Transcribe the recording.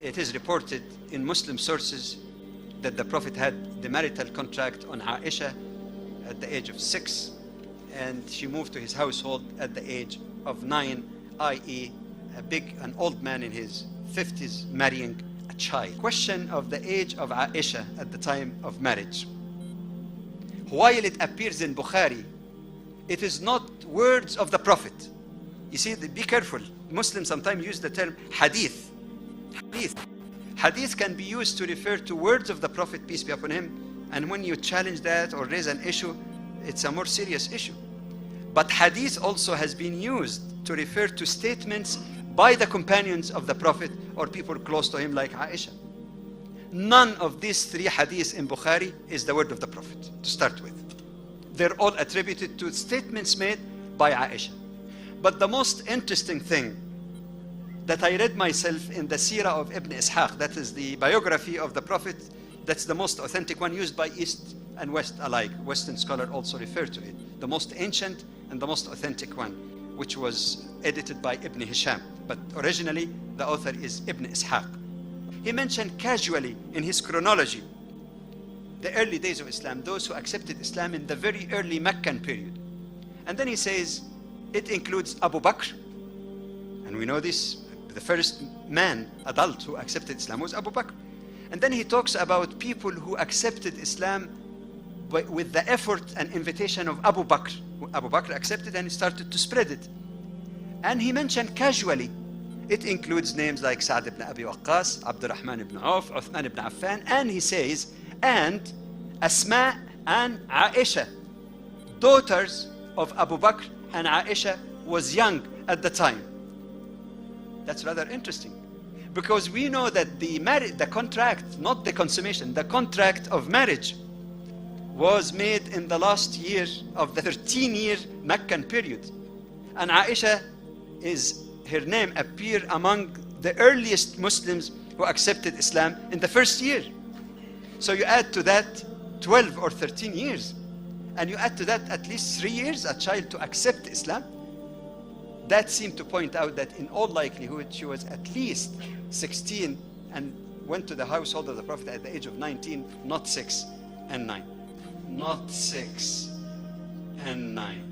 It is reported in Muslim sources that the Prophet had the marital contract on Aisha at the age of 6, and she moved to his household at the age of 9, i.e. an old man in his 50s marrying a child. Question of the age of Aisha at the time of marriage. While it appears in Bukhari, it is not words of the Prophet. You see, be careful. Muslims sometimes use the term hadith. Hadith can be used to refer to words of the Prophet, peace be upon him, and when you challenge that or raise an issue, it's a more serious issue. But hadith also has been used to refer to statements by the companions of the Prophet or people close to him like Aisha. None of these 3 hadiths in Bukhari is the word of the Prophet, to start with. They're all attributed to statements made by Aisha. But the most interesting thing that I read myself in the Seerah of Ibn Ishaq, that is the biography of the Prophet, that's the most authentic one, used by East and West alike. Western scholars also refer to it. The most ancient and the most authentic one, which was edited by Ibn Hisham. But originally, the author is Ibn Ishaq. He mentioned casually in his chronology the early days of Islam, those who accepted Islam in the very early Meccan period. And then he says, it includes Abu Bakr. And we know this, the first man, adult, who accepted Islam was Abu Bakr. And then he talks about people who accepted Islam with the effort and invitation of Abu Bakr. Abu Bakr accepted and started to spread it. And he mentioned casually, it includes names like Sa'd ibn Abi Waqqas, Abdurrahman ibn Auf, Uthman ibn Affan, and he says, and Asma and Aisha, daughters of Abu Bakr, and Aisha was young at the time. That's rather interesting, because we know that the contract, not the consummation, the contract of marriage was made in the last year of the 13-year Meccan period. And Aisha her name appear among the earliest Muslims who accepted Islam in the first year. So you add to that 12 or 13 years, and you add to that at least 3 years, a child to accept Islam. That seemed to point out that in all likelihood she was at least 16 and went to the household of the Prophet at the age of 19, not 6 and 9. Not 6 and 9.